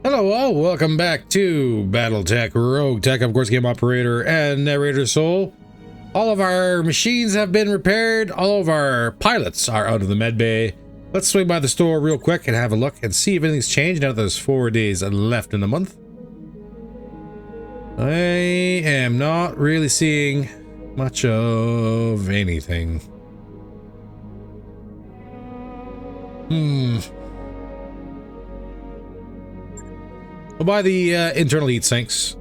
Hello all, welcome back to BattleTech, RogueTech, of course, game operator and narrator soul. All of our machines have been repaired, all of our pilots are out of the med bay. Let's swing by the store real quick and have a look and see if anything's changed now that there's 4 days left in the month. I am not really seeing much of anything. We'll buy the internal heat sinks.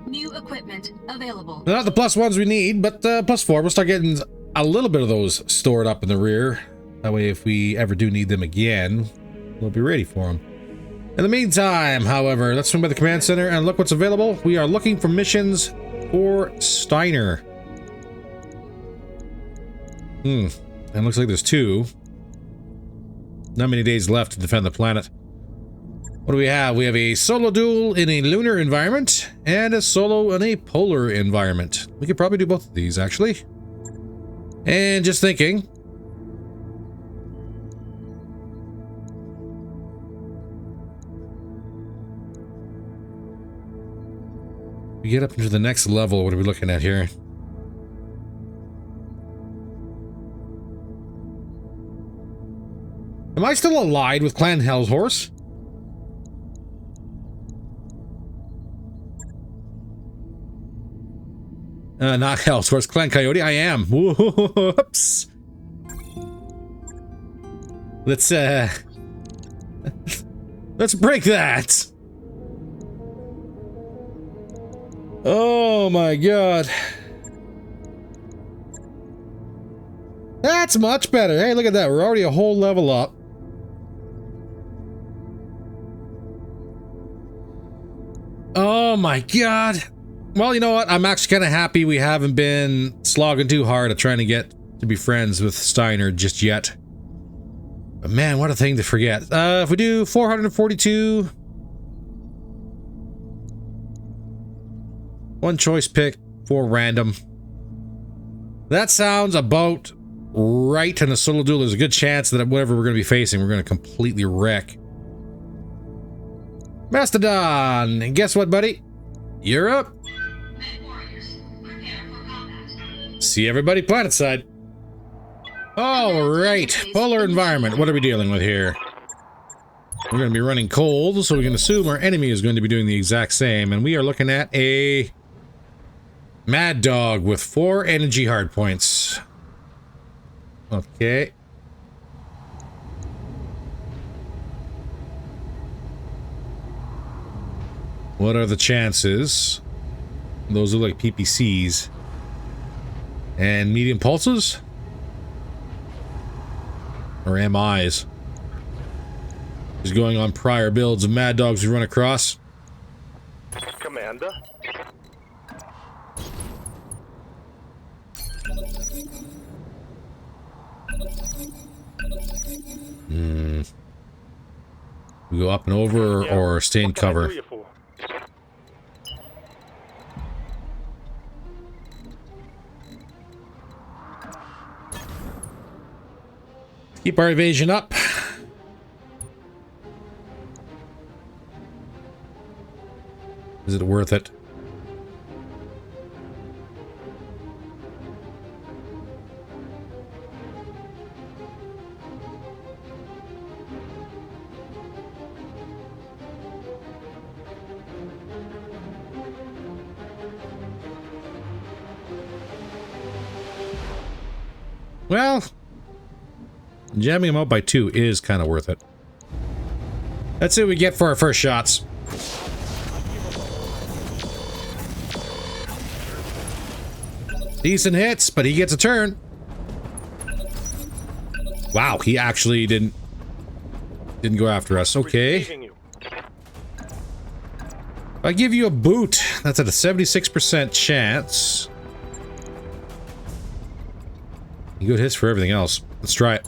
New equipment available. They're not the +1s we need, but +4. We'll start getting a little bit of those stored up in the rear. That way, if we ever do need them again, we'll be ready for them. In the meantime, however, let's swing by the command center and look what's available. We are looking for missions for Steiner. And it looks like there's 2. Not many days left to defend the planet. What do we have? We have a solo duel in a lunar environment and a solo in a polar environment. We could probably do both of these, actually. And just thinking. We get up into the next level. What are we looking at here? Am I still allied with Clan Hellhorse? Not Hellhorse, Clan Coyote. I am. Whoops. Let's break that. Oh my god. That's much better. Hey, look at that. We're already a whole level up. Oh my god. Well, you know what? I'm actually kind of happy we haven't been slogging too hard at trying to get to be friends with Steiner just yet. But man, what a thing to forget. If we do 442... one choice pick, 4 random. That sounds about right in a solo duel. There's a good chance that whatever we're going to be facing, we're going to completely wreck. Mastodon! And guess what, buddy? You're up. See everybody planet side. All right, polar environment. What are we dealing with here? We're going to be running cold, so we can assume our enemy is going to be doing the exact same. And we are looking at a Mad Dog with 4 energy hardpoints. Okay. What are the chances? Those look like PPCs. And medium pulses? Or MIs? Just going on prior builds of Mad Dogs we run across. Commander. We go up and over or stay in cover. Keep our evasion up. Is it worth it? Well, jamming them out by 2 is kind of worth it. That's what we get for our first shots. Decent hits, but he gets a turn. Wow, he actually didn't go after us. Okay. If I give you a boot, that's at a 76% chance. Good hits for everything else. Let's try it.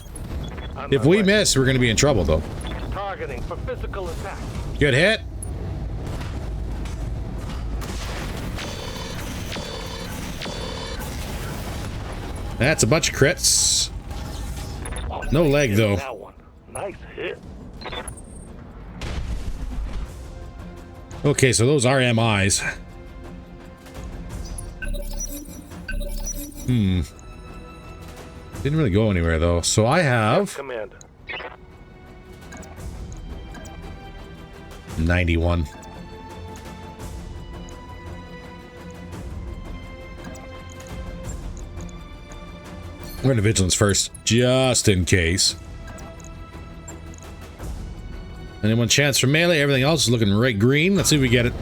If we miss, we're going to be in trouble, though. Targeting for physical attack. Good hit. That's a bunch of crits. No leg, though. Nice hit. Okay, so those are MIs. Didn't really go anywhere though. So I have Commander. 91. We're into vigilance first, just in case. Anyone chance for melee? Everything else is looking right green. Let's see if we get it.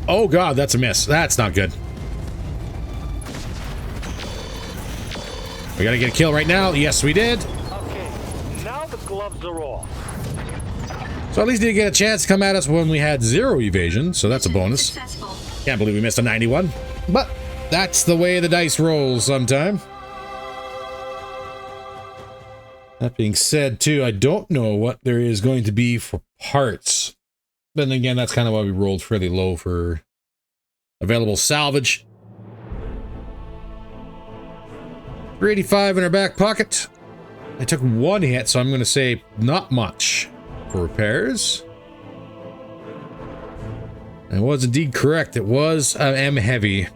Oh god, that's a miss. That's not good. We gotta get a kill right now. Yes, we did. Okay, now the gloves are off. So at least did get a chance to come at us when we had 0 evasion, so that's a bonus. Successful. Can't believe we missed a 91. But that's the way the dice rolls sometime. That being said, too, I don't know what there is going to be for parts. But then again, that's kind of why we rolled fairly low for available salvage. 385 in our back pocket. I took 1 hit, so I'm going to say not much for repairs. I was indeed correct. It was M heavy.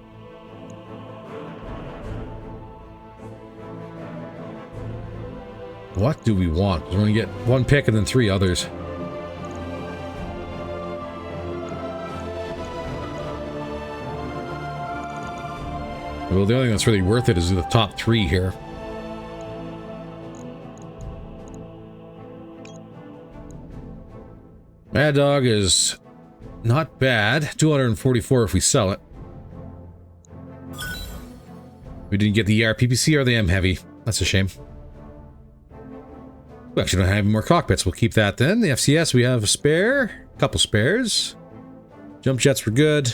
What do we want? We're going to get 1 pick and then 3 others. Well, the only thing that's really worth it is the top 3 here. Mad Dog is not bad. 244 if we sell it. We didn't get the ERPPC or the M heavy. That's a shame. We actually don't have any more cockpits. We'll keep that then. The FCS, we have a spare. A couple spares. Jump jets were good.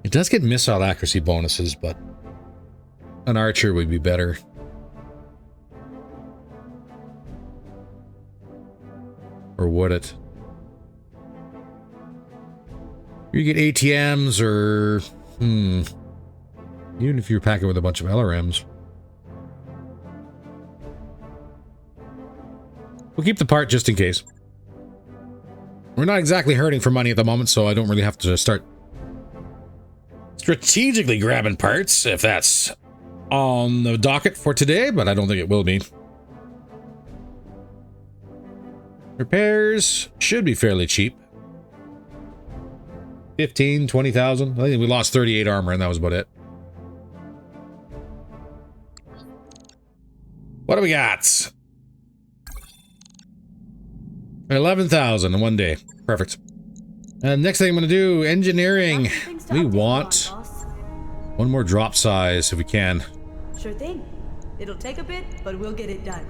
It does get missile accuracy bonuses, but an archer would be better. Or would it? You get ATMs or... Even if you're packing with a bunch of LRMs. We'll keep the part just in case. We're not exactly hurting for money at the moment, so I don't really have to start strategically grabbing parts, if that's on the docket for today, but I don't think it will be. Repairs should be fairly cheap. 15, 20,000. I think we lost 38 armor and that was about it. What do we got? 11,000 in 1 day. Perfect. And next thing I'm going to do, engineering. We want 1 more drop size if we can. Sure thing. It'll take a bit, but we'll get it done.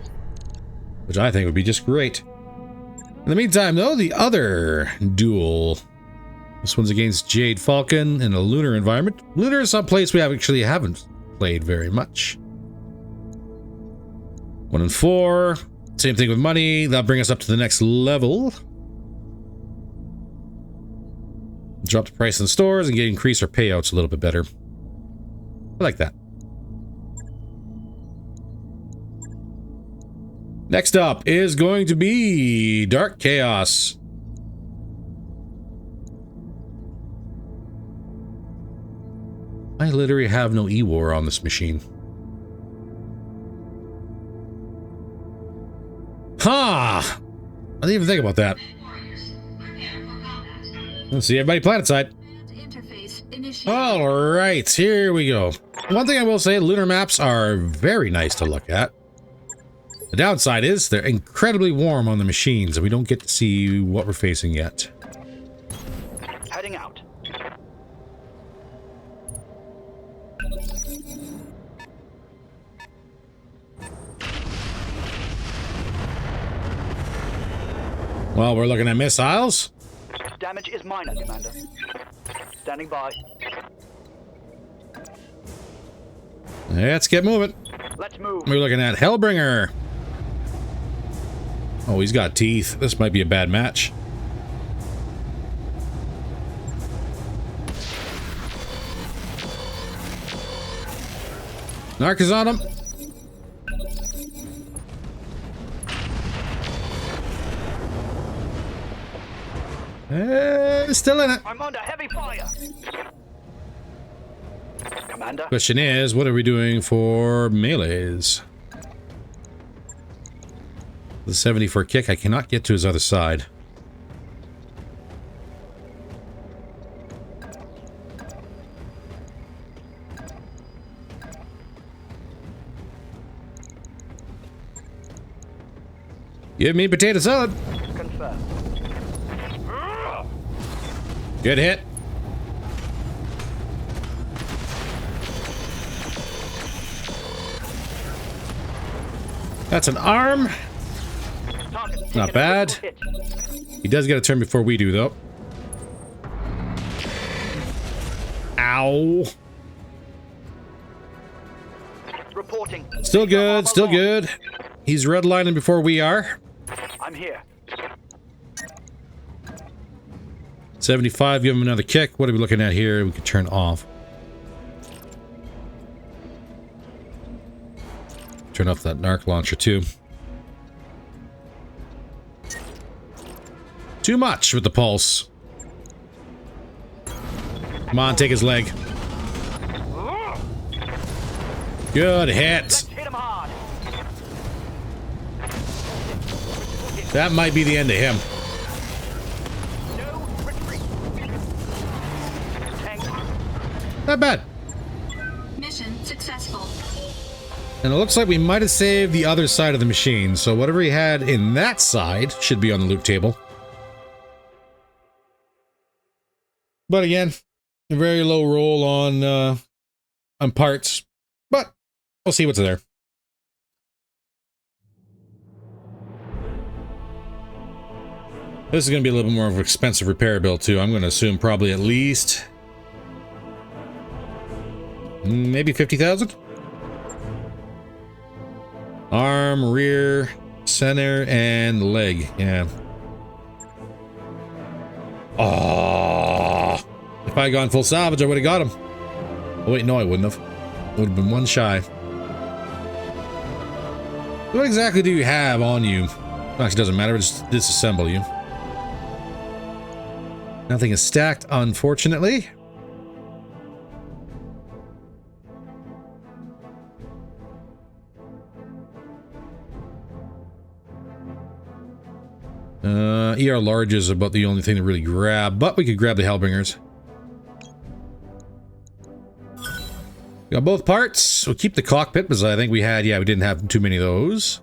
Which I think would be just great. In the meantime, though, the other duel. This one's against Jade Falcon in a lunar environment. Lunar is some place we actually haven't played very much. 1 and 4. Same thing with money. That'll bring us up to the next level. Drop the price in the stores and increase our payouts a little bit better. I like that. Next up is going to be Dark Chaos. I literally have no E-War on this machine. Ha! I didn't even think about that. Let's see everybody planetside. Alright, here we go. One thing I will say, lunar maps are very nice to look at. The downside is they're incredibly warm on the machines, and we don't get to see what we're facing yet. Heading out. Well, we're looking at missiles. Damage is minor, Commander. Standing by. Let's get moving. Let's move. We're looking at Hellbringer. Oh, he's got teeth. This might be a bad match. Narc is on him. Still in it. I'm under heavy fire. Commander. Question is, what are we doing for melees? The 74 kick, I cannot get to his other side. Give me potato salad. Confirmed. Good hit. That's an arm. Not bad. He does get a turn before we do, though. Ow. Reporting. Still good, still good. He's redlining before we are. I'm here. 75, give him another kick. What are we looking at here? We could turn off. Turn off that narc launcher, too. Too much with the pulse. Come on, take his leg. Good hit. Let's hit him hard. That might be the end of him. No retreat. Tank. Not bad. Mission successful. And it looks like we might have saved the other side of the machine, so whatever he had in that side should be on the loot table. But again, a very low roll on parts, but we'll see what's there. This is going to be a little bit more of an expensive repair bill too. I'm going to assume probably at least maybe 50,000. Arm, rear, center, and leg. Yeah. Oh, if I had gone full salvage, I would have got him. Oh wait, no, I wouldn't have. Would have been one shy. What exactly do you have on you? Actually, doesn't matter. Just disassemble you. Nothing is stacked, unfortunately. ER large is about the only thing to really grab, but we could grab the Hellbringers. Got both parts. We'll keep the cockpit because I think we had, yeah, we didn't have too many of those.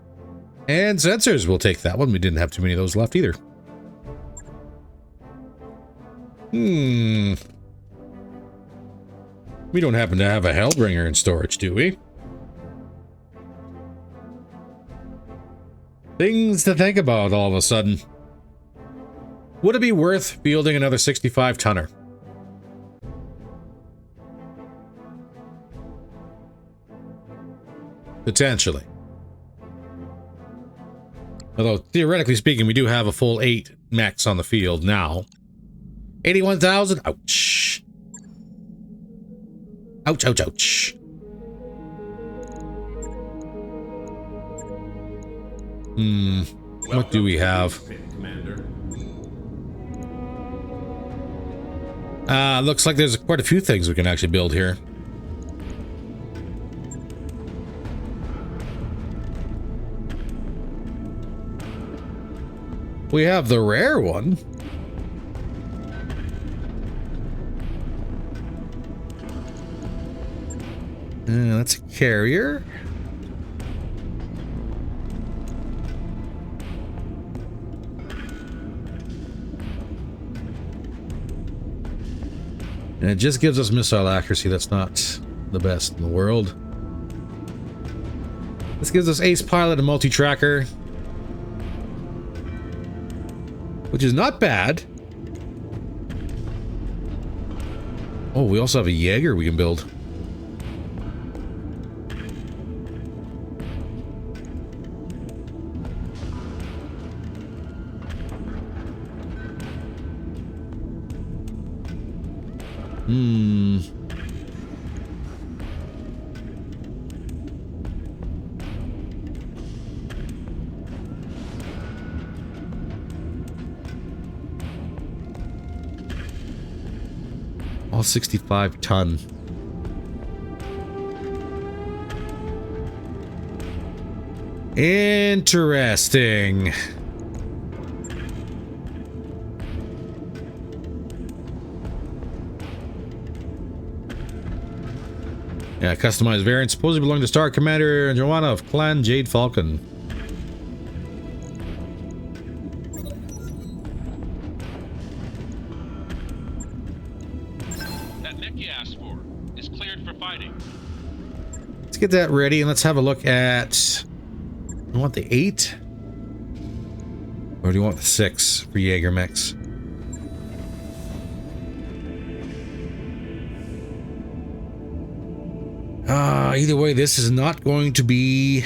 And sensors, we'll take that one. We didn't have too many of those left either. We don't happen to have a Hellbringer in storage, do we? Things to think about all of a sudden. Would it be worth fielding another 65-tonner? Potentially. Although, theoretically speaking, we do have a full 8 mechs on the field now. 81,000? Ouch. Ouch, ouch, ouch. What do we have? Looks like there's quite a few things we can actually build here. We have the rare one. That's a carrier. And it just gives us missile accuracy. That's not the best in the world. This gives us ace pilot and multi-tracker, which is not bad. Oh, we also have a Jaeger we can build. All 65 ton. Interesting. Yeah, customized variant supposedly belonging to Star Commander Joanna of Clan Jade Falcon. That mech you asked for is cleared for fighting. Let's get that ready and let's have a look at... You want the 8? Or do you want the 6 for Jaeger mechs? Either way, this is not going to be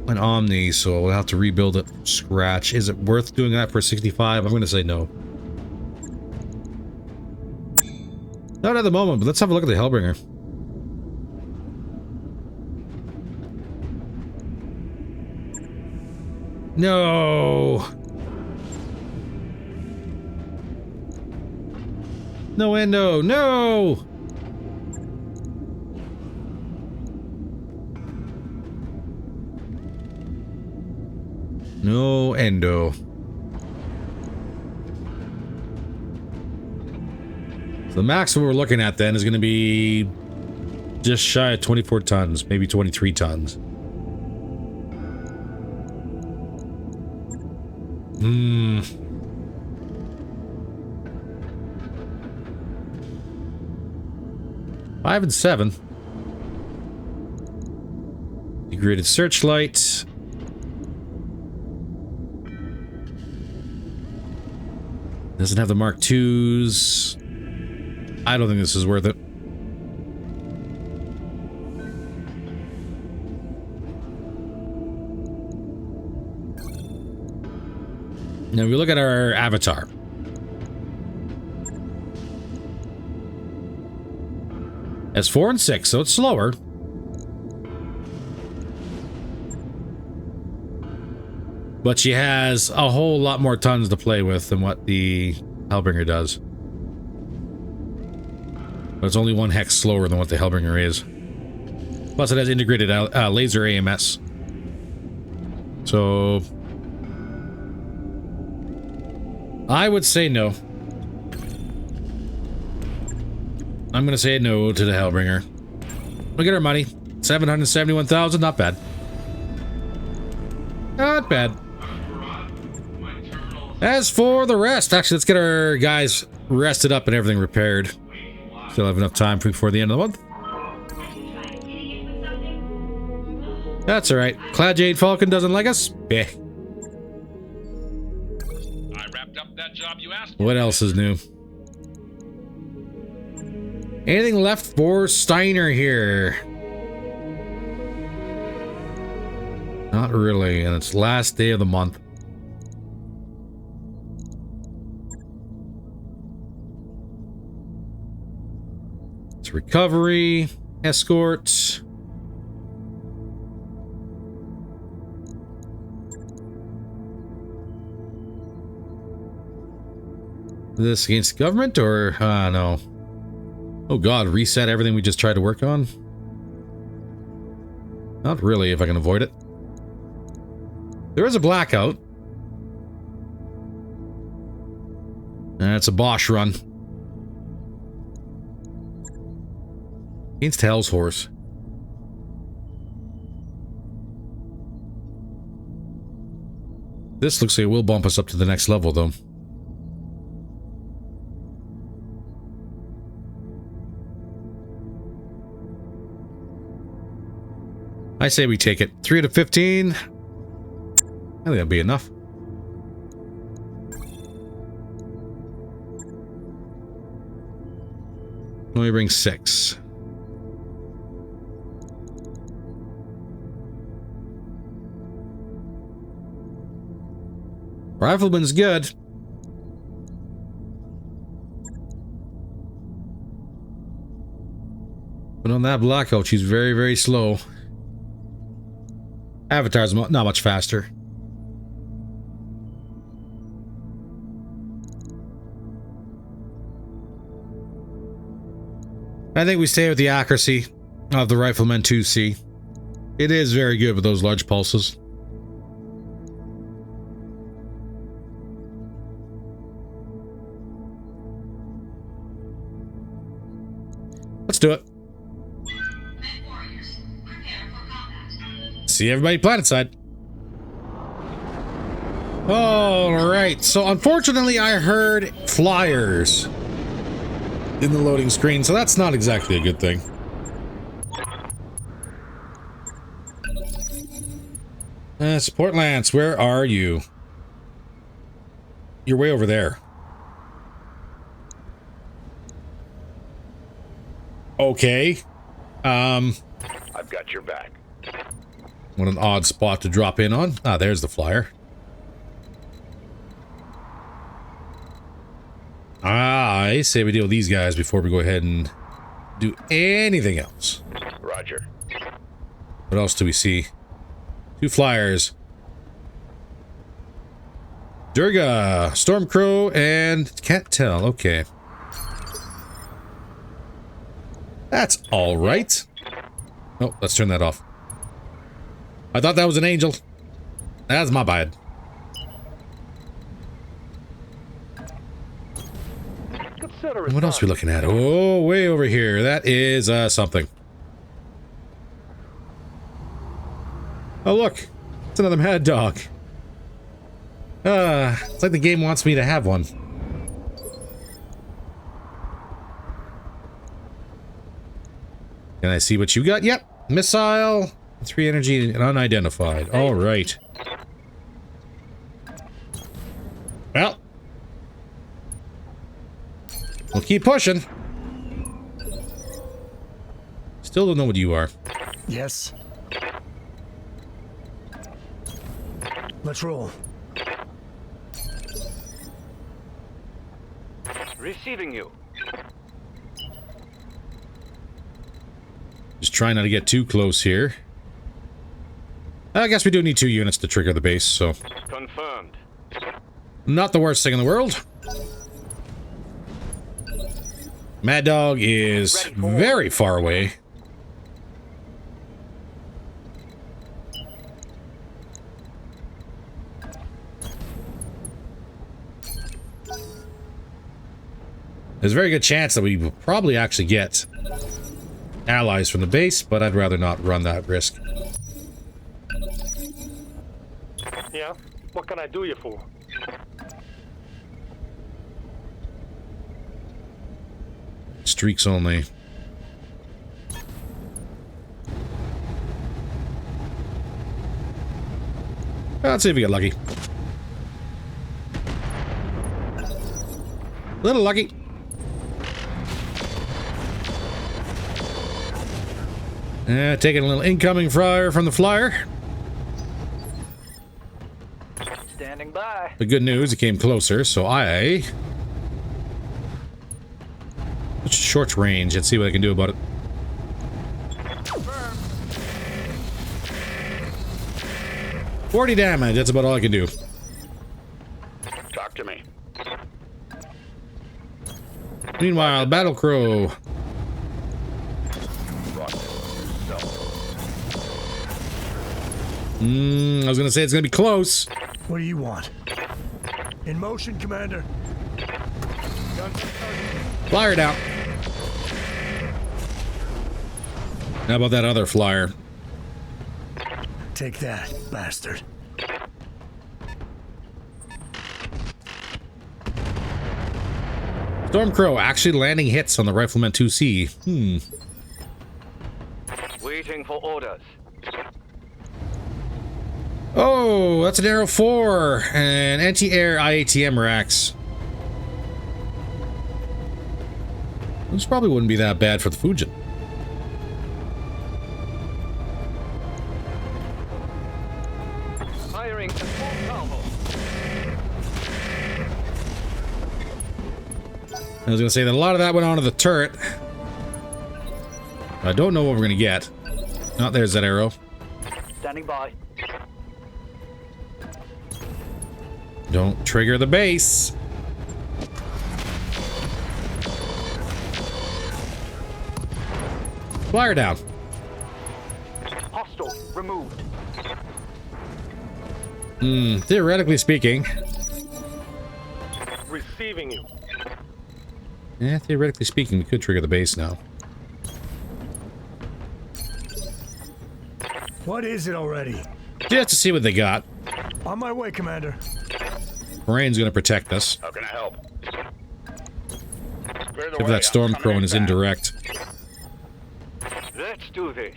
an Omni, so we'll have to rebuild it from scratch. Is it worth doing that for 65? I'm going to say no. Not at the moment, but let's have a look at the Hellbringer. No! No endo! No! No endo. So the max we're looking at then is going to be just shy of 24 tons, maybe 23 tons. Hmm. Five and 7. Degraded searchlight. Doesn't have the Mark IIs. I don't think this is worth it. Now we look at our avatar. It's 4 and 6, so it's slower. But she has a whole lot more tons to play with than what the Hellbringer does. But it's only 1 hex slower than what the Hellbringer is. Plus it has integrated laser AMS. So... I would say no. I'm going to say no to the Hellbringer. Look at our money. 771,000, not bad. Not bad. As for the rest, actually, let's get our guys rested up and everything repaired. Still have enough time before the end of the month. That's alright. Clan Jade Falcon doesn't like us? Eh. I wrapped up that job you asked for. What else is new? Anything left for Steiner here? Not really, and it's last day of the month. It's recovery, escort. This against government or no? Oh god, reset everything we just tried to work on? Not really, if I can avoid it. There is a blackout. That's a Bosch run. Against Hell's Horse. This looks like it will bump us up to the next level, though. I say we take it. 3 out of 15. I think that'll be enough. Let me bring 6. Rifleman's good. But on that Blackout, she's very, very slow. Avatar's not much faster. I think we stay with the accuracy of the Rifleman 2C. It is very good with those large pulses. Let's do it. See everybody planet side. Alright, so unfortunately I heard flyers in the loading screen, so that's not exactly a good thing. Support Lance, where are you? You're way over there. Okay. I've got your back. What an odd spot to drop in on. Ah, there's the flyer. I say we deal with these guys before we go ahead and do anything else. Roger. What else do we see? 2 flyers. Durga, Stormcrow, and can't tell. Okay. That's all right. Oh, let's turn that off. I thought that was an angel. That's my bad. What else are we looking at? Oh, way over here. That is something. Oh, look. It's another mad dog. It's like the game wants me to have one. Can I see what you got? Yep. Missile, 3 energy, and unidentified. All right. Well. We'll keep pushing. Still don't know what you are. Yes. Let's roll. Receiving you. Just trying not to get too close here. I guess we do need 2 units to trigger the base, so... Confirmed. Not the worst thing in the world. Mad Dog is very far away. There's a very good chance that we will probably actually get allies from the base, but I'd rather not run that risk. Yeah? What can I do you for? Streaks only. Let's see if we get lucky. A little lucky. Taking a little incoming fire from the flyer. Standing by. The good news, it came closer, so I... short range. Let's see what I can do about it. 40 damage. That's about all I can do. Talk to me. Meanwhile, Battle Crow. I was gonna say it's gonna be close. What do you want? In motion, Commander. Flyer down. How about that other flyer? Take that, bastard. Stormcrow actually landing hits on the Rifleman 2C. Waiting for orders. Oh, that's an Arrow 4 and anti-air IATM racks. This probably wouldn't be that bad for the Fujin. Firing at full salvo. I was gonna say that a lot of that went onto the turret. I don't know what we're gonna get. Oh, there's that arrow. Standing by. Don't trigger the base. Fire down. Hostile removed. Theoretically speaking. Receiving you. Yeah, theoretically speaking, we could trigger the base now. What is it already? Just to see what they got. On my way, Commander. Rain's gonna protect us. How can I help? Clear the Give way, that storm I'm crow coming and his back. indirect. Let's do this.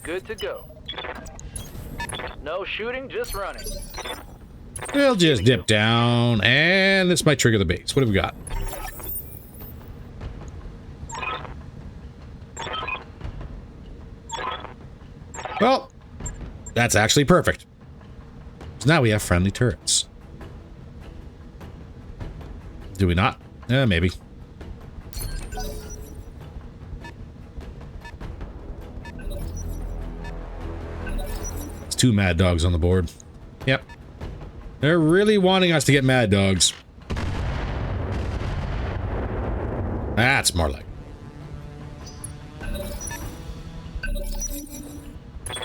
Good to go. No shooting, just running. We'll just dip down, and this might trigger the base. What have we got? Well, that's actually perfect. So now we have friendly turrets. Do we not? Maybe. It's 2 mad dogs on the board. Yep. They're really wanting us to get mad dogs. That's more like.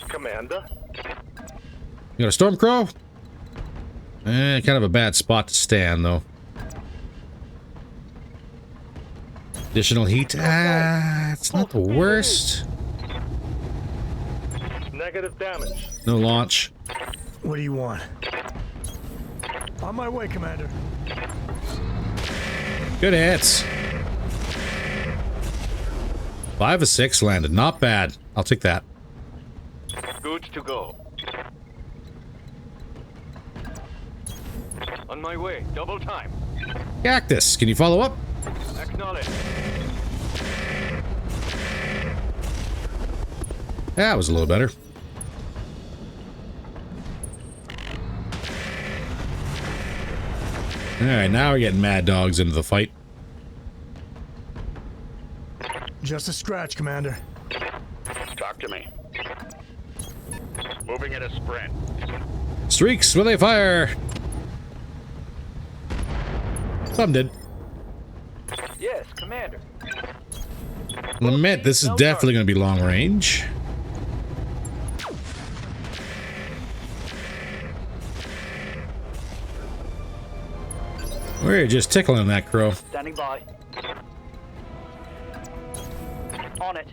Commander? You got a storm crow? Kind of a bad spot to stand, though. Additional heat? It's not the worst. Negative damage. No launch. What do you want? On my way, Commander. Good hits. 5 of 6 landed. Not bad. I'll take that. Good to go. On my way. Double time. Cactus, can you follow up? Acknowledge. That was a little better. Alright, now we're getting mad dogs into the fight. Just a scratch, Commander. Talk to me. Moving at a sprint. Streaks, will they fire? Some did. Yes, Commander. Lament, this is definitely going to be long range. We're just tickling that crow. Standing by. On it.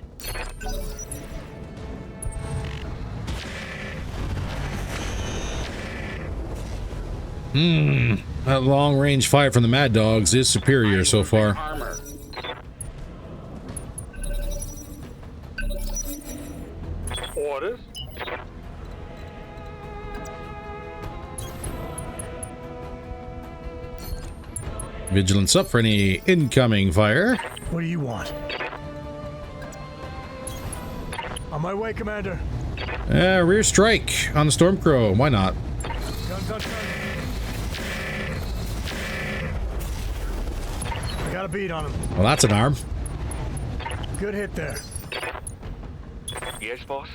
That long range fire from the mad dogs is superior so far. Armor. Orders. Vigilance up for any incoming fire. What do you want? On my way, Commander. Rear strike on the Stormcrow. Why not? Gun, gun, gun. I got a beat on him. Well, that's an arm. Good hit there. Yes, boss.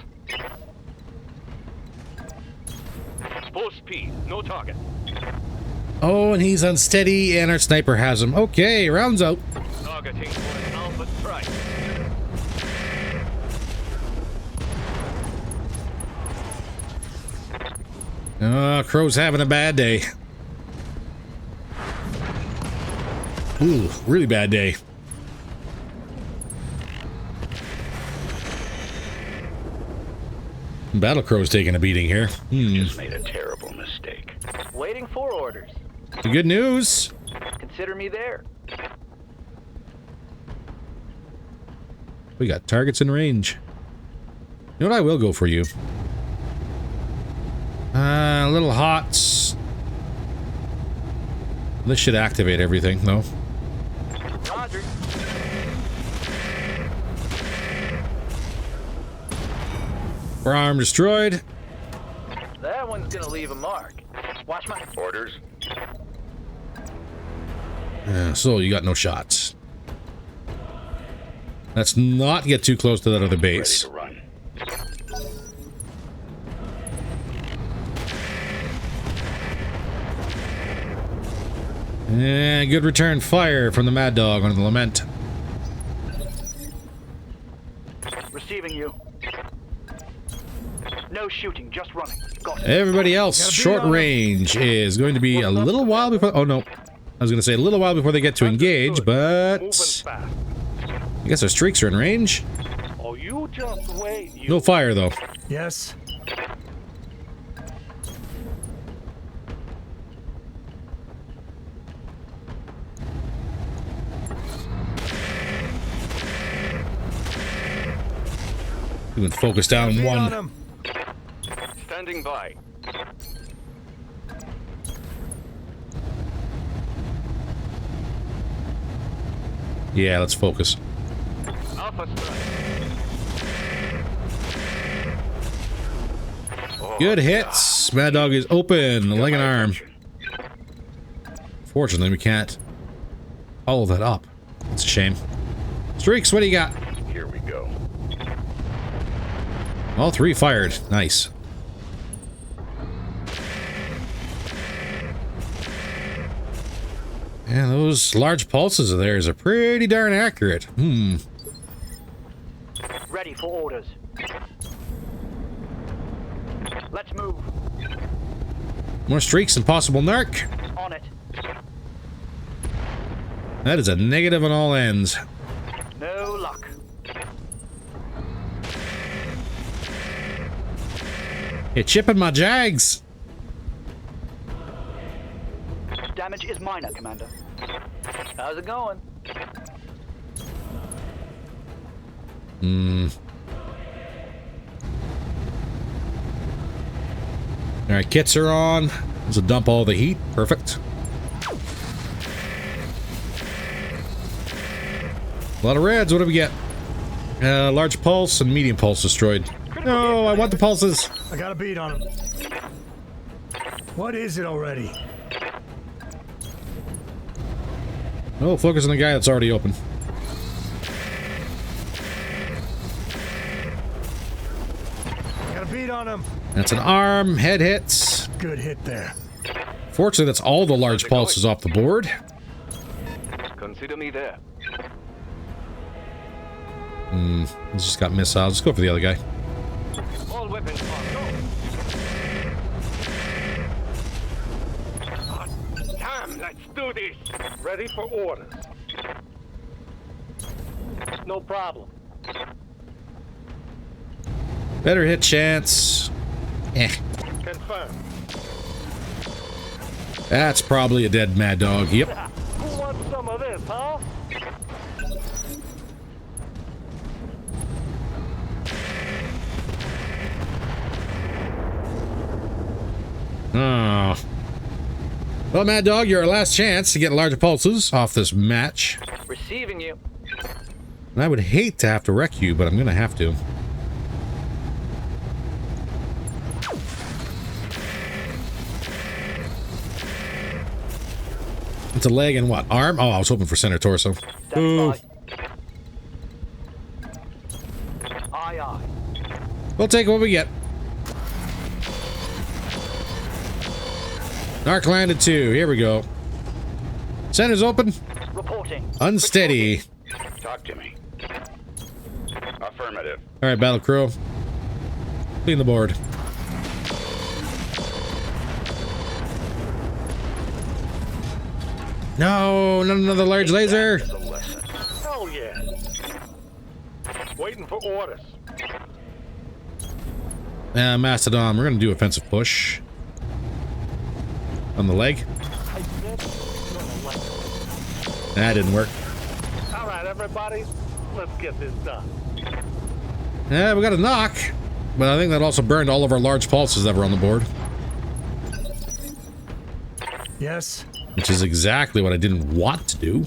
Full speed. No target. Oh, and he's unsteady, and our sniper has him. Okay, rounds out. Targeting for an alpha strike. Crow's having a bad day. Ooh, really bad day. Battle Crow's taking a beating here. Just made a terrible mistake. Waiting for orders. The good news. Consider me there. We got targets in range. You know what? I will go for you. A little hot. This should activate everything, though. Roger. Arm destroyed. That one's gonna leave a mark. Watch my Orders. So you got no shots. Let's not get too close to that other base. Ready to run. And good return fire from the Mad Dog on the Lament. Receiving you. No shooting, just running. Got it. Everybody else, short range is going to be a little while before... Oh, no. I was going to say a little while before they get to engage, but... I guess our streaks are in range. Oh, you just wait. No fire, though. Yes. We can focus down Beat on one. him. Standing by. Yeah, let's focus. Alpha strike. Oh, Good hits. Mad Dog is open. Leg and arm. Fortunately, we can't follow that up. It's a shame. Streaks, what do you got? Here we go. All three fired. Nice. Yeah, those large pulses of theirs are pretty darn accurate. Ready for orders. Let's move. More streaks and possible narc. On it. That is a negative on all ends. No luck. You're chipping my jags. Damage is minor, Commander. How's it going? Alright, kits are on. This will dump all the heat. Perfect. A lot of reds. What do we get? Large pulse and medium pulse destroyed. No, I want the pulses. I got a beat on him. What is it already? Oh, focus on the guy that's already open. Got a beat on him. That's an arm. Head hits. Good hit there. Fortunately, that's all the large pulses off the board. Consider me there. He's just got missiles. Let's go for the other guy. All weapons on. Go. Time. Let's do this. Ready for orders. No problem. Better hit chance. Confirm. That's probably a dead Mad Dog. Yep. Who wants some of this, huh? Oh. Well, Mad Dog, you're our last chance to get larger pulses off this match. Receiving you. And I would hate to have to wreck you, but I'm gonna have to. It's a leg and what? Arm? Oh, I was hoping for center torso. Ooh. Aye, aye. We'll take what we get. Narc landed 2. Here we go. Center's open. Reporting. Unsteady. Talk to me. Affirmative. All right, Battle Crow. Clean the board. No, not another large laser. Hell yeah. Waiting for orders. Mastodon, we're gonna do offensive push. On the leg. That didn't work. All right, everybody. Let's get this done. Yeah, we got a knock. But I think that also burned all of our large pulses that were on the board. Yes. Which is exactly what I didn't want to do.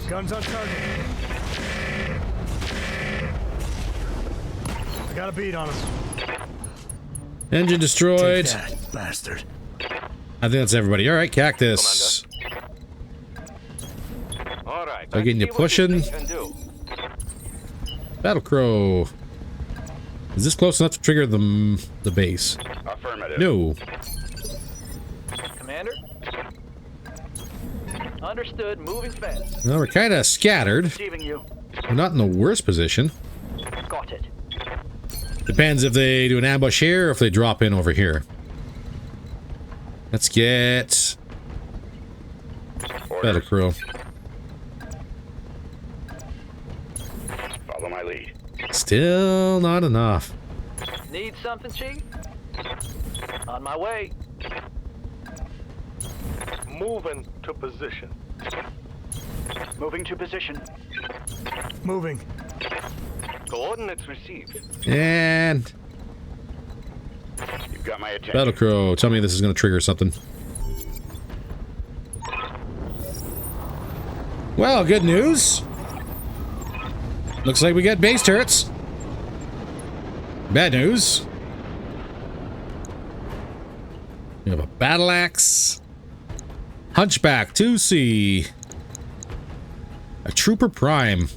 Guns on target. I got a beat on him. Engine destroyed. Take that, bastard. I think that's everybody. All right, Cactus. All right. They're getting you pushing. Battle Crow. Is this close enough to trigger the base? Affirmative. No. Commander? Understood. Moving fast. Well, we're kind of scattered. Receiving you. We're not in the worst position. Got it. Depends if they do an ambush here or if they drop in over here. Let's get Battle Crew. Follow my lead. Still not enough. Need something, Chief? On my way. Moving to position. Moving to position. Moving. Coordinates received. And You've got my attention. Battle Crow, tell me this is going to trigger something. Well, good news. Looks like we got base turrets. Bad news. We have a battle axe. Hunchback 2C. A Trooper Prime.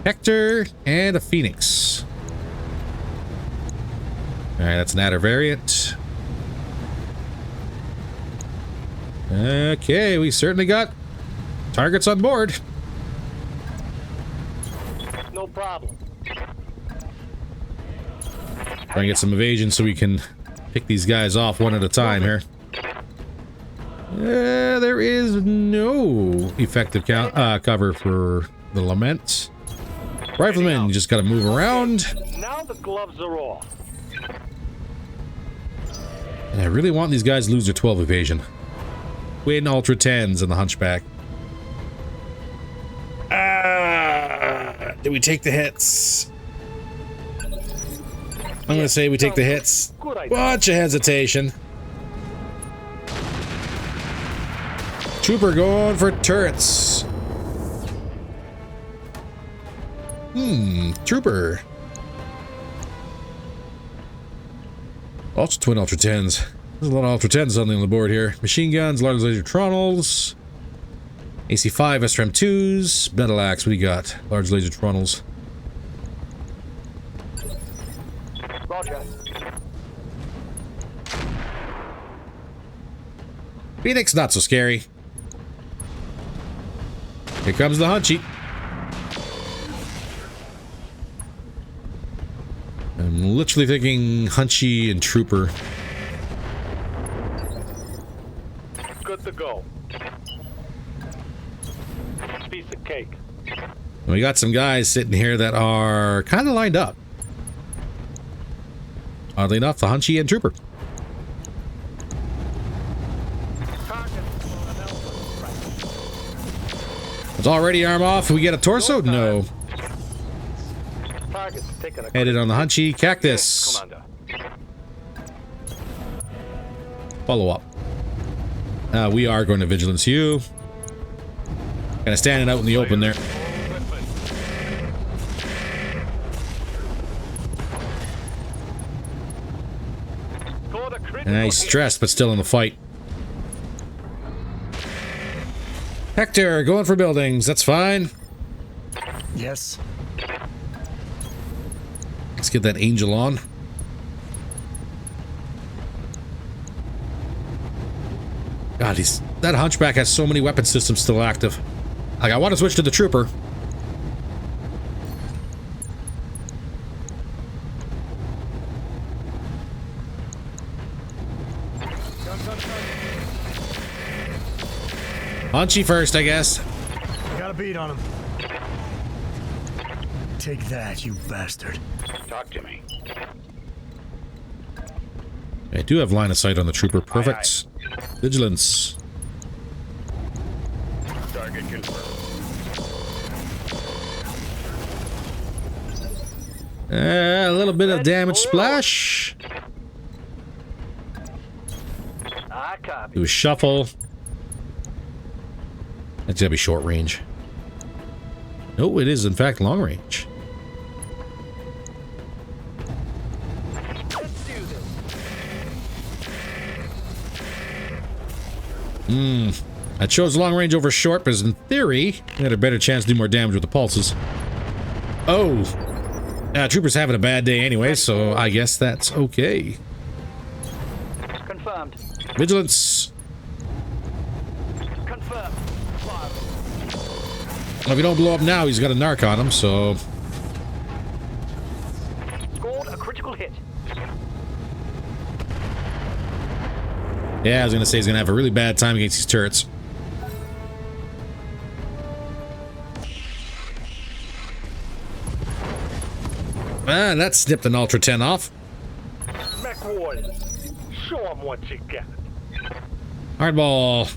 Hector and a Phoenix. Alright, that's an adder variant. Okay, we certainly got targets on board. No problem. Trying to get some evasion so we can pick these guys off one at a time here. There is no effective cover for the Lament. Rifleman, you just gotta move around. Now the gloves are off. And I really want these guys to lose their 12 evasion. Win Ultra 10s in the Hunchback. Did we take the hits? I'm gonna say we take the hits. Good idea. Bunch of hesitation. Trooper going for turrets. Trooper. Also twin Ultra 10s. There's a lot of Ultra 10s on the board here. Machine guns, large laser Tronals. AC5 SRM 2s. Battle Axe, what do you got? Large laser Tronals. Roger. Phoenix, not so scary. Here comes the Hunchy. I'm literally thinking Hunchy and Trooper. Good to go. Piece of cake. And we got some guys sitting here that are kind of lined up. Oddly enough, the Hunchy and Trooper. It's already arm off. We get a torso? No. Target's taking a Headed on the Hunchy. Cactus. Commander. Follow up. We are going to Vigilance U. Kind of standing out in the open there. Nice, stressed, but still in the fight. Hector, going for buildings. That's fine. Yes. Let's get that Angel on. God, that Hunchback has so many weapon systems still active. Like, I want to switch to the Trooper. Hunchy first, I guess. Got a beat on him. Take that, you bastard. Talk to me. I do have line of sight on the Trooper. Perfect. Vigilance. Target confirmed. A little bit of damage splash. I copy. Do a shuffle. That's gotta be short range. No, it is in fact long range. Let's do this. I chose long range over short, but in theory, I had a better chance to do more damage with the pulses. Oh! Trooper's having a bad day anyway, so I guess that's okay. Confirmed. Vigilance. Confirmed. Well, if you don't blow up now, he's got a narc on him, so... Scored a critical hit. Yeah, I was gonna say he's gonna have a really bad time against these turrets. Ah, that snipped an Ultra 10 off. Mech warrior, show them what you got. Hardball.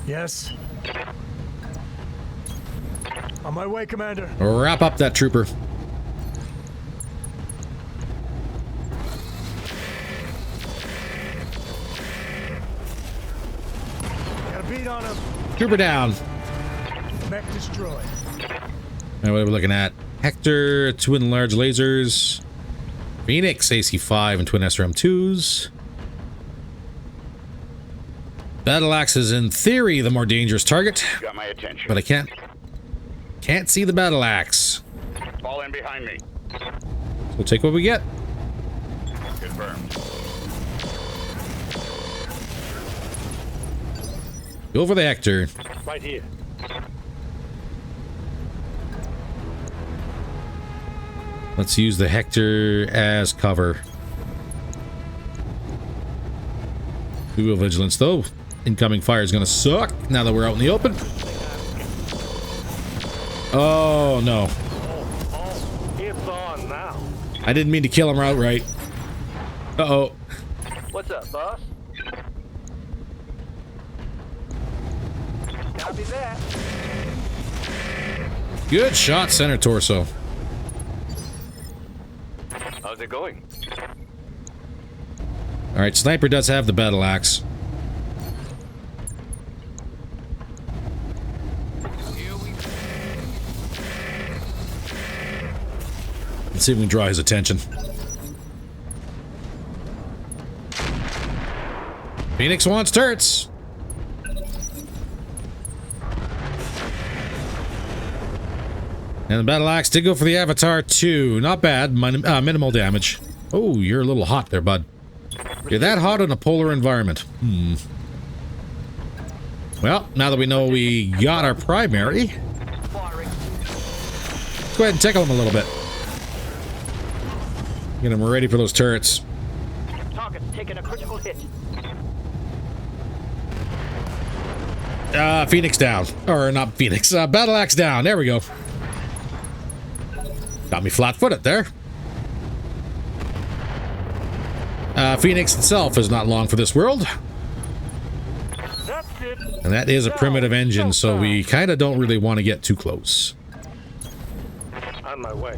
Yes. On my way, Commander. Wrap up that trooper. Got a beat on him. Trooper down. Mech destroyed. Now what are we looking at? Hector, twin large lasers. Phoenix, AC5 and twin SRM2s. Battle Axe is in theory the more dangerous target. Got my attention. But I can't see the Battle Axe. Fall in behind me. So we'll take what we get. Confirmed. Go for the Hector. Right here. Let's use the Hector as cover. Dual vigilance though. Incoming fire is gonna suck now that we're out in the open. Oh no. Oh, it's on now. I didn't mean to kill him outright. Uh-oh. What's up, boss? Copy that. Good shot, center torso. How's it going? Alright, Sniper does have the Battle Axe. Let's see if we can draw his attention. Phoenix wants turrets. And the Battle Axe did go for the Avatar too. Not bad. Minimal damage. Oh, you're a little hot there, bud. You're that hot in a polar environment. Well, now that we know we got our primary, let's go ahead and tickle him a little bit. Get him ready for those turrets. Target taking a critical hit. Phoenix down. Or not Phoenix. Battle Axe down. There we go. Got me flat-footed there. Phoenix itself is not long for this world. That's it. And that is a primitive engine, so we kind of don't really want to get too close. On my way.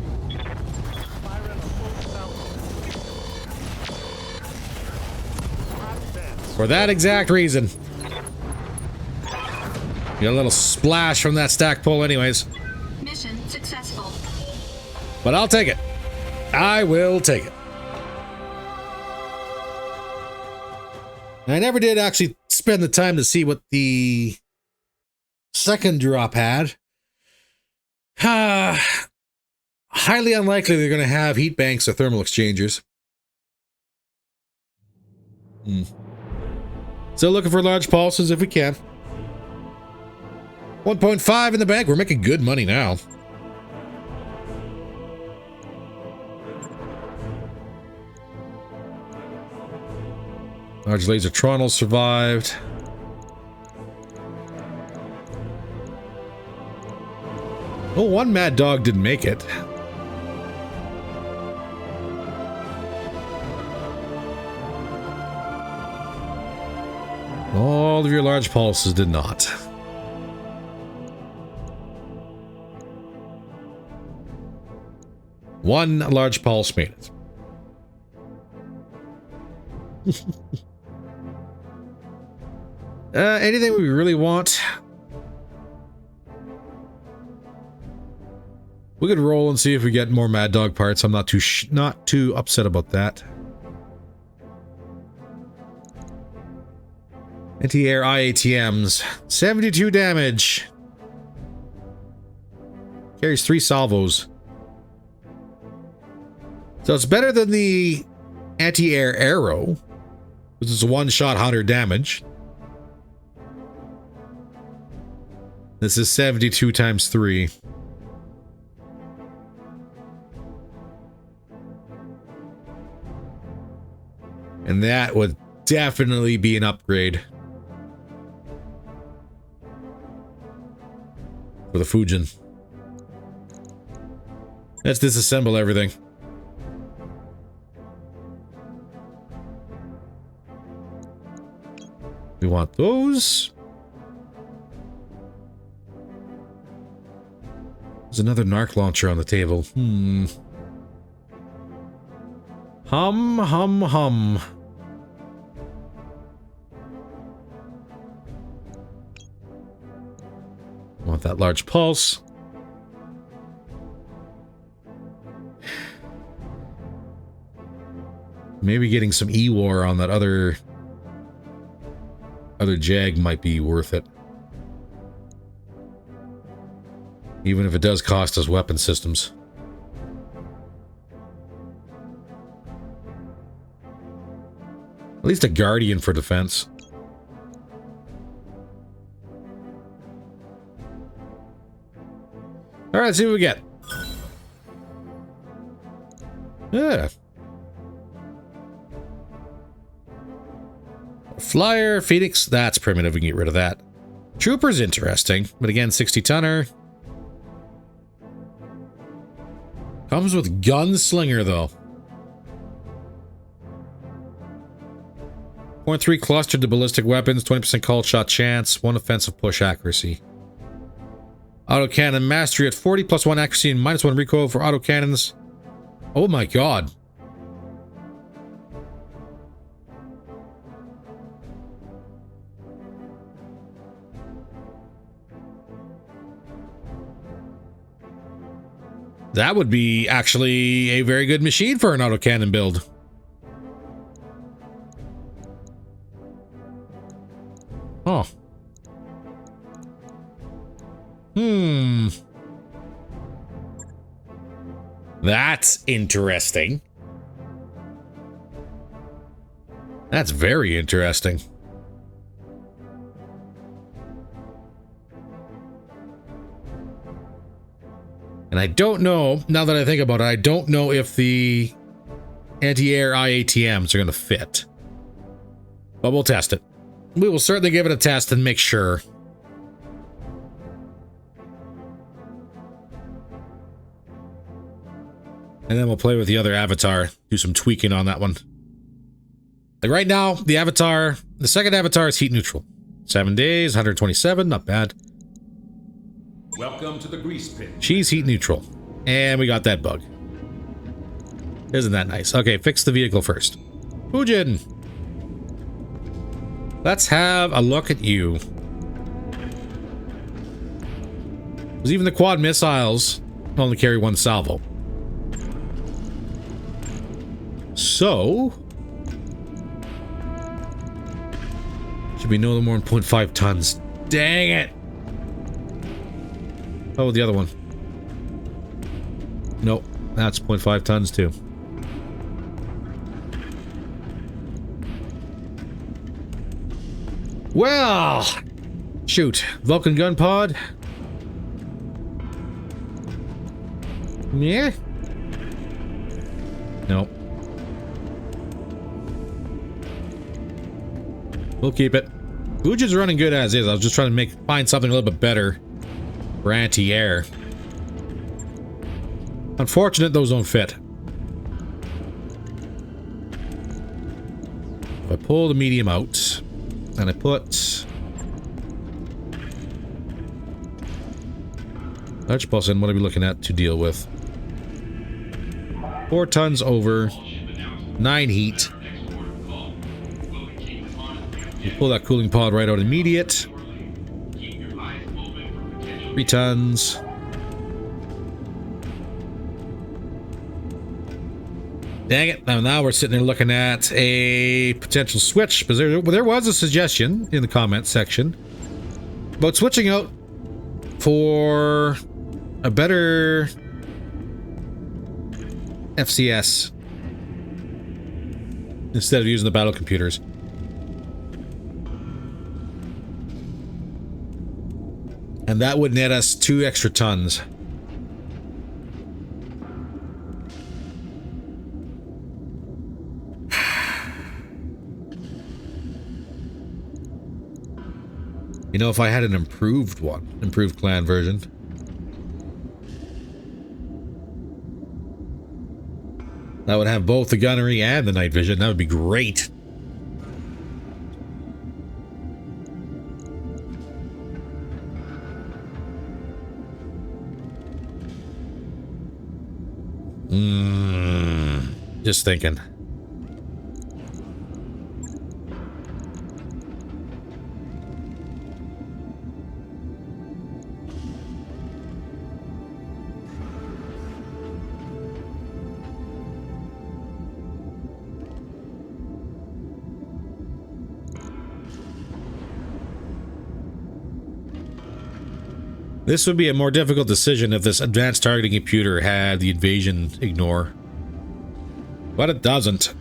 For that exact reason. Get a little splash from that stack pull anyways. Mission successful. But I'll take it. I will take it. I never did actually spend the time to see what the second drop had. Highly unlikely they're going to have heat banks or thermal exchangers. Still looking for large pulses if we can. 1.5 in the bank. We're making good money now. Large laser Toronto survived. Oh, one Mad Dog didn't make it. All of your large pulses did not. One large pulse made it. Anything we really want? We could roll and see if we get more Mad Dog parts. I'm not too upset about that. Anti-air IATMs. 72 damage. Carries 3 salvos. So it's better than the anti-air arrow, which is a one-shot 100 damage. This is 72 times 3. And that would definitely be an upgrade for the Fujin. Let's disassemble everything. We want those. There's another narc launcher on the table. Hum, hum, hum. Want that large pulse. Maybe getting some E-War on that other Jag might be worth it. Even if it does cost us weapon systems. At least a Guardian for defense. Alright, let's see what we get. Yeah. Flyer, Phoenix, that's primitive, we can get rid of that. Trooper's interesting, but again, 60-tonner. Comes with Gunslinger, though. 0.3 clustered to ballistic weapons, 20% call shot chance, 1 offensive push accuracy. Autocannon mastery at 40, plus 1 accuracy and minus 1 recoil for autocannons. Oh my god. That would be actually a very good machine for an autocannon build. Oh. That's interesting. That's very interesting. And I don't know, now that I think about it, I don't know if the anti-air IATMs are going to fit. But we'll test it. We will certainly give it a test and make sure. And then we'll play with the other avatar, do some tweaking on that one. Like right now, the avatar, the second avatar is heat neutral. 7 days, 127, not bad. Welcome to the grease pit. She's heat neutral. And we got that bug. Isn't that nice? Okay, fix the vehicle first. Fujin! Let's have a look at you. Because even the quad missiles only carry 1 salvo. So... should be no more than 0.5 tons. Dang it! Oh, the other one. Nope, that's 0.5 tons too. Well, shoot. Vulcan gun pod. Yeah. Nope. We'll keep it. Fujin's running good as is. I was just trying to find something a little bit better for anti-air. Unfortunate those don't fit. If I pull the medium out and I put large pulse in, what are we looking at to deal with? 4 tons over, 9 heat. You pull that cooling pod right out immediate. 3 tons. Dang it. Now we're sitting there looking at a potential switch. Because there was a suggestion in the comments section about switching out for a better FCS instead of using the battle computers. And that would net us 2 extra tons. You know, if I had an improved one, improved clan version. That would have both the gunnery and the night vision. That would be great. Just thinking. This would be a more difficult decision if this advanced targeting computer had the invasion ignore. But it doesn't.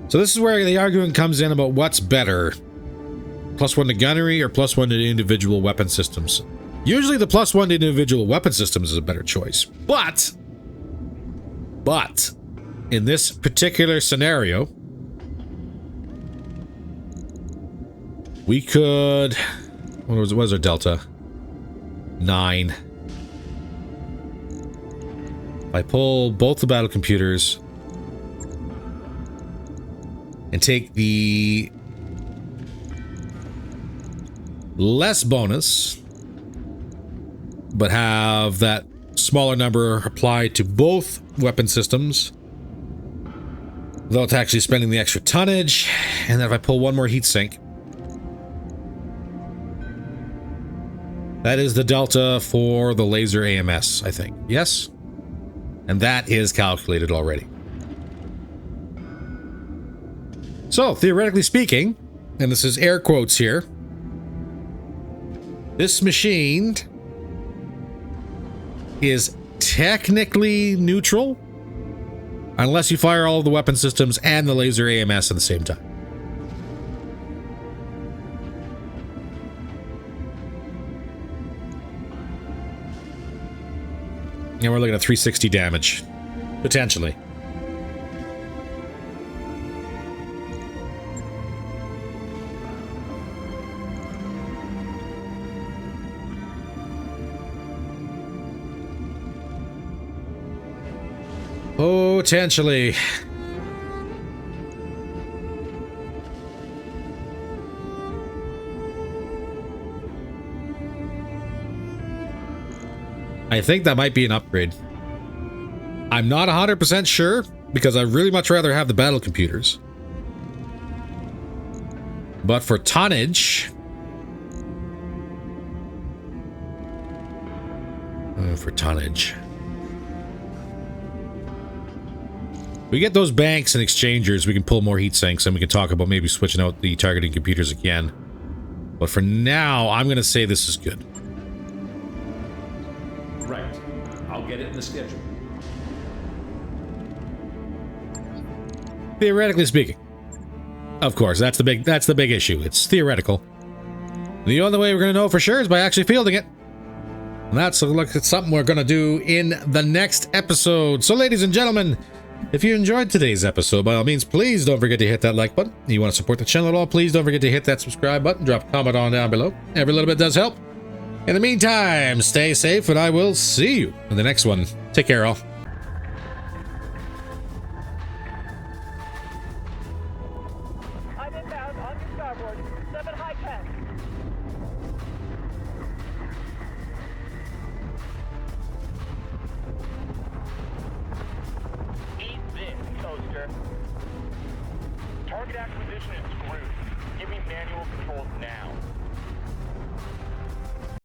So this is where the argument comes in about what's better. +1 to gunnery or +1 to individual weapon systems. Usually the +1 to individual weapon systems is a better choice. But in this particular scenario, we could... What was our delta? 9. If I pull both the battle computers and take the less bonus, but have that smaller number applied to both weapon systems without actually spending the extra tonnage, and then if I pull one more heatsink, that is the delta for the laser AMS, I think. Yes? And that is calculated already. So, theoretically speaking, and this is air quotes here, this machine is technically neutral unless you fire all of the weapon systems and the laser AMS at the same time. And we're looking at 360 damage. Potentially. Potentially. I think that might be an upgrade. I'm not 100% sure, because I'd really much rather have the battle computers. But for tonnage... we get those banks and exchangers, we can pull more heat sinks, and we can talk about maybe switching out the targeting computers again. But for now, I'm going to say this is good. Right. I'll get it in the schedule. Theoretically speaking. Of course, that's the big issue. It's theoretical. The only way we're going to know for sure is by actually fielding it. And that's a look at something we're going to do in the next episode. So, ladies and gentlemen, if you enjoyed today's episode, by all means, please don't forget to hit that like button. If you want to support the channel at all, please don't forget to hit that subscribe button. Drop a comment on down below. Every little bit does help. In the meantime, stay safe, and I will see you in the next one. Take care, all.